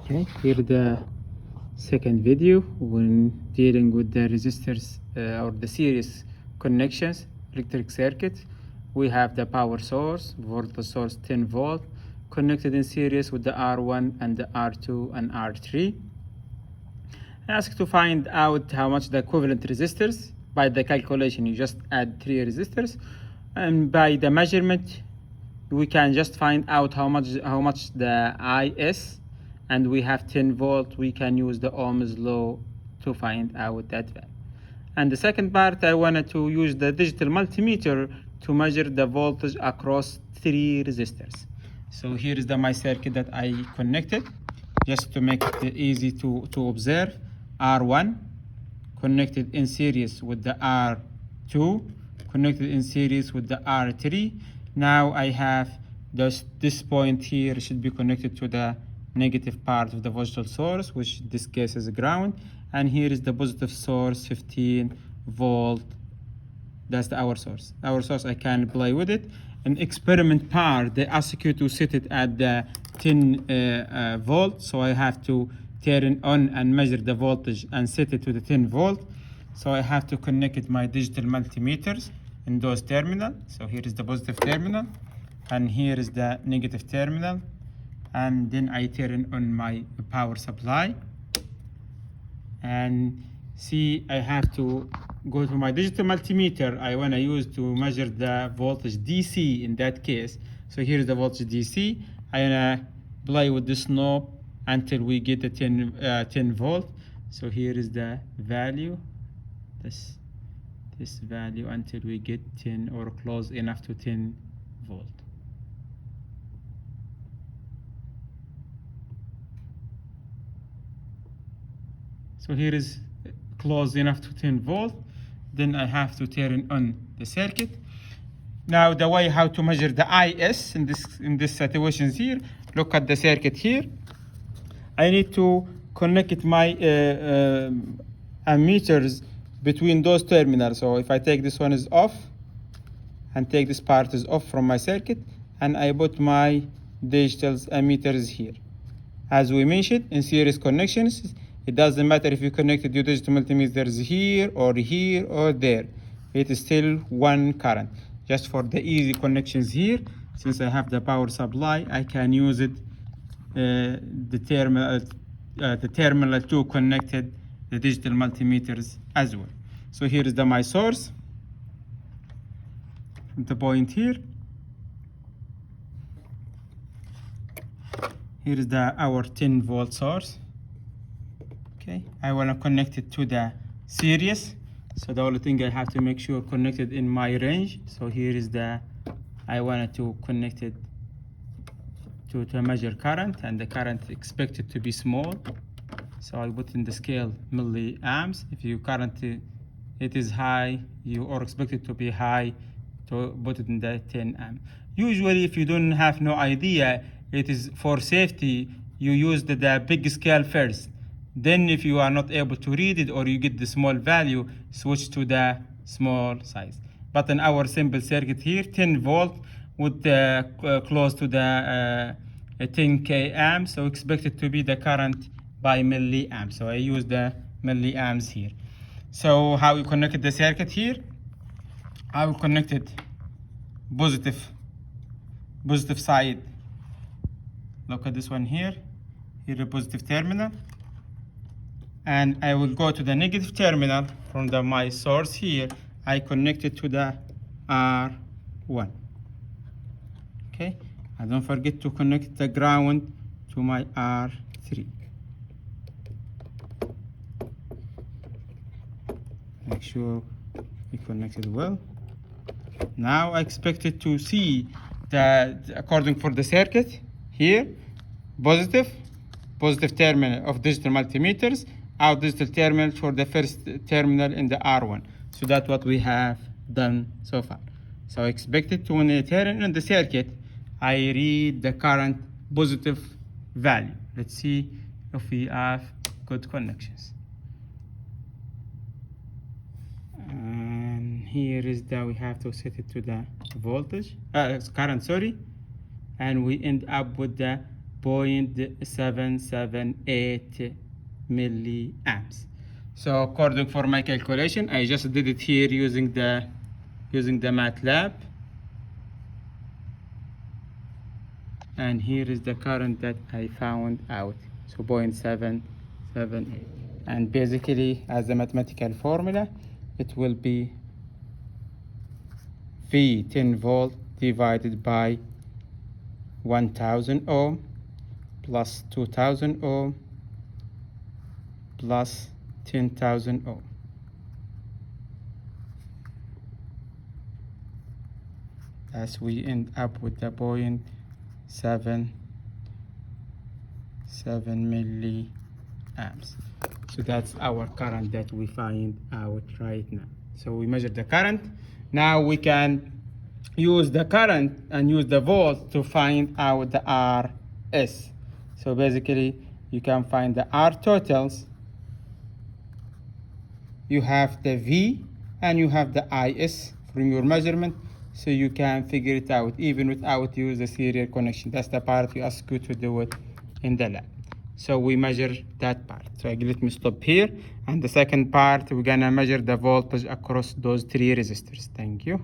Okay, here the second video when dealing with the resistors or the series connections electric circuit. We have the power source, voltage source 10 volt, connected in series with the R1 and the R2 and R3. I ask to find out how much the equivalent resistors. By the calculation, you just add 3 resistors, and by the measurement, we can just find out how much the is, and we have 10 volt. We can use the Ohm's law to find out that value. And the second part, I wanted to use the digital multimeter to measure the voltage across 3 resistors. So here is my circuit that I connected, just to make it easy to observe. R1 connected in series with the R2, connected in series with the R3. Now I have this point here should be connected to the negative part of the voltage source, which in this case is ground, and here is the positive source, 15 volt. That's our source. Our source, I can play with it. An experiment part, they ask you to set it at the 10 volt, so I have to turn on and measure the voltage and set it to the 10 volt. So I have to connect my digital multimeters in those terminals. So here is the positive terminal, and here is the negative terminal, and then I turn on my power supply. And see, I have to go to my digital multimeter I want to use to measure the voltage DC in that case. So here is the voltage DC. I want to play with this knob until we get the 10 volt. So here is the value, this value, until we get 10 or close enough to 10 volt. So here is close enough to 10 volt. Then I have to turn on the circuit. Now the way how to measure the IS in this situations here, look at the circuit here. I need to connect my ammeters between those terminals. So if I take this one is off and take this part is off from my circuit, and I put my digital ammeters here. As we mentioned in series connections, it doesn't matter if you connected your digital multimeters here or there. It is still one current. Just for the easy connections here, since I have the power supply, I can use it the terminal 2 connected the digital multimeters as well. So here is my source, the point here. Here is our 10 volt source. Okay, I want to connect it to the series. So the only thing I have to make sure connected in my range. So here is I wanted to connect it to measure current, and the current expected to be small. So I put in the scale milliamps. If your current it is high, you are expected to be high, to put it in the 10 amp. Usually, if you don't have no idea, it is for safety, you use the big scale first. Then if you are not able to read it or you get the small value, switch to the small size. But in our simple circuit here, 10 volt with close to the 10k amp, so expected to be the current by milliamps. So I use the milliamps here. So how you connect the circuit here? I will connect it positive side. Look at this one here. Here the positive terminal. And I will go to the negative terminal from my source here. I connect it to the R1. Okay, and don't forget to connect the ground to my R3. Make sure we connected well. Now I expect it to see that according for the circuit here, positive terminal of digital multimeters, out digital terminal for the first terminal in the R1. So that's what we have done so far. So I expect it to, when I turn on the circuit, I read the current positive value. Let's see if we have good connections. And here is we have to set it to the voltage, current, sorry. And we end up with the 0.778 milliamps. So according for my calculation, I just did it here using the MATLAB. And here is the current that I found out. So 0.778. And basically, as a mathematical formula, it will be V 10 volt divided by 1000 ohm plus 2000 ohm plus 10,000 ohm. As we end up with the 0.77 milliamps. So that's our current that we find out right now. So we measure the current. Now we can use the current and use the volt to find out the RS. So basically, you can find the R totals. You have the V and you have the IS from your measurement, so you can figure it out even without use the serial connection. That's the part we ask you to do it in the lab. So we measure that part. So let me stop here. And the second part, we're gonna measure the voltage across those three resistors. Thank you.